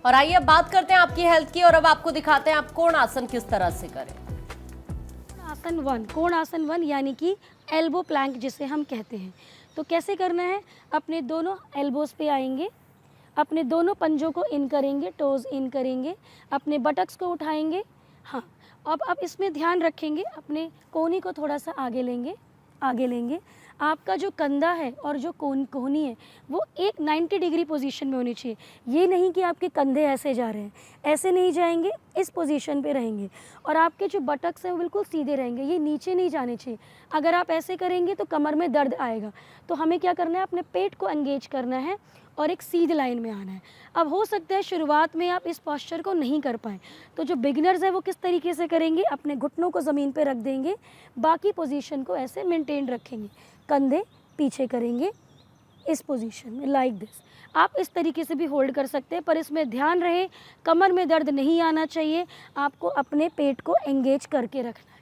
और आइए अब बात करते हैं आपकी हेल्थ की और अब आपको दिखाते हैं आप कोण आसन किस तरह से करें। आसन 1, कोण आसन 1 यानी कि एल्बो प्लैंक जिसे हम कहते हैं। तो कैसे करना है, अपने दोनों एल्बोज पे आएंगे, अपने दोनों पंजों को इन करेंगे, टोज इन करेंगे, अपने बटक्स को उठाएंगे। हाँ, अब इसमें ध्यान रखेंगे, अपने कोहनी को थोड़ा सा आगे लेंगे। आपका जो कंधा है और जो कोहनी है वो एक 90 डिग्री पोजीशन में होनी चाहिए। ये नहीं कि आपके कंधे ऐसे जा रहे हैं, ऐसे नहीं जाएंगे, इस पोजीशन पे रहेंगे। और आपके जो बटक्स हैं वो बिल्कुल सीधे रहेंगे, ये नीचे नहीं जाने चाहिए। अगर आप ऐसे करेंगे तो कमर में दर्द आएगा। तो हमें क्या करना है, अपने पेट को एंगेज करना है और एक सीधी लाइन में आना है। अब हो सकता है शुरुआत में आप इस पोस्चर को नहीं कर पाएँ, तो जो बिगिनर्स हैं वो किस तरीके से करेंगे, अपने घुटनों को ज़मीन पे रख देंगे, बाकी पोजीशन को ऐसे मेंटेन रखेंगे, कंधे पीछे करेंगे इस पोजीशन में, लाइक दिस। आप इस तरीके से भी होल्ड कर सकते हैं, पर इसमें ध्यान रहे कमर में दर्द नहीं आना चाहिए, आपको अपने पेट को एंगेज करके रखना है।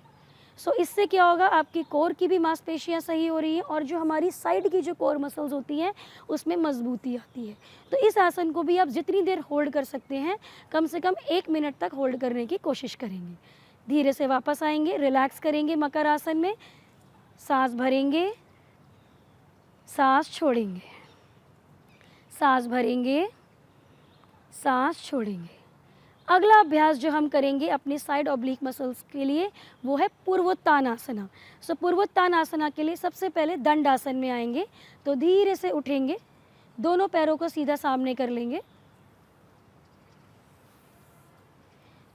सो इससे क्या होगा, आपकी कोर की भी मांसपेशियां सही हो रही हैं और जो हमारी साइड की जो कोर मसल्स होती हैं उसमें मजबूती आती है। तो इस आसन को भी आप जितनी देर होल्ड कर सकते हैं, कम से कम 1 मिनट तक होल्ड करने की कोशिश करेंगे। धीरे से वापस आएंगे, रिलैक्स करेंगे मकर आसन में, सांस भरेंगे, सांस छोड़ेंगे, सांस भरेंगे, सांस छोड़ेंगे। अगला अभ्यास जो हम करेंगे अपनी साइड ऑब्लिक मसल्स के लिए वो है पूर्वोत्तानासना। सो पूर्वोत्तानासना के लिए सबसे पहले दंड आसन में आएंगे। तो धीरे से उठेंगे, दोनों पैरों को सीधा सामने कर लेंगे,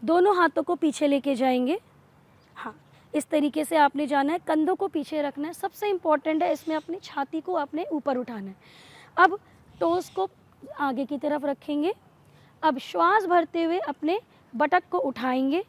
दोनों हाथों को पीछे लेके जाएंगे। हाँ, इस तरीके से आपने जाना है, कंधों को पीछे रखना है। सबसे इम्पॉर्टेंट है इसमें अपनी छाती को अपने ऊपर उठाना है। अब टोस को आगे की तरफ रखेंगे। अब श्वास भरते हुए अपने बटक को उठाएंगे।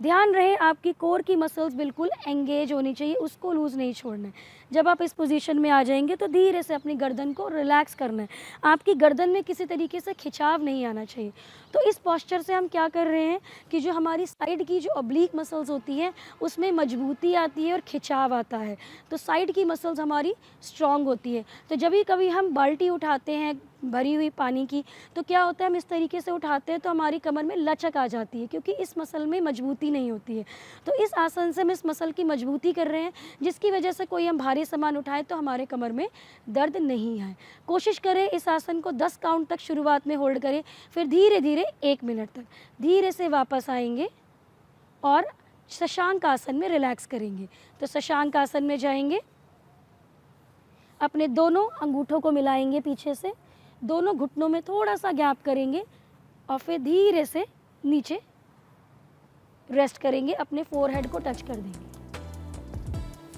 ध्यान रहे आपकी कोर की मसल्स बिल्कुल एंगेज होनी चाहिए, उसको लूज़ नहीं छोड़ना है। जब आप इस पोजीशन में आ जाएंगे तो धीरे से अपनी गर्दन को रिलैक्स करना है। आपकी गर्दन में किसी तरीके से खिंचाव नहीं आना चाहिए। तो इस पोस्चर से हम क्या कर रहे हैं कि जो हमारी साइड की जो ऑब्लिक मसल्स होती हैं उसमें मजबूती आती है और खिंचाव आता है। तो साइड की मसल्स हमारी स्ट्रॉन्ग होती है। तो जब भी कभी हम बाल्टी उठाते हैं भरी हुई पानी की, तो क्या होता है, हम इस तरीके से उठाते हैं तो हमारी कमर में लचक आ जाती है, क्योंकि इस मसल में मजबूती नहीं होती है। तो इस आसन से हम इस मसल की मजबूती कर रहे हैं, जिसकी वजह से कोई हम भारी सामान उठाएं तो हमारे कमर में दर्द नहीं आए। कोशिश करें इस आसन को 10 काउंट तक शुरुआत में होल्ड करें, फिर धीरे धीरे 1 मिनट तक। धीरे से वापस आएंगे और शशांक आसन में रिलैक्स करेंगे। तो शशांक आसन में जाएंगे, अपने दोनों अंगूठों को मिलाएंगे पीछे से, दोनों घुटनों में थोड़ा सा गैप करेंगे और फिर धीरे से नीचे रेस्ट करेंगे, अपने फोरहेड को टच कर देंगे।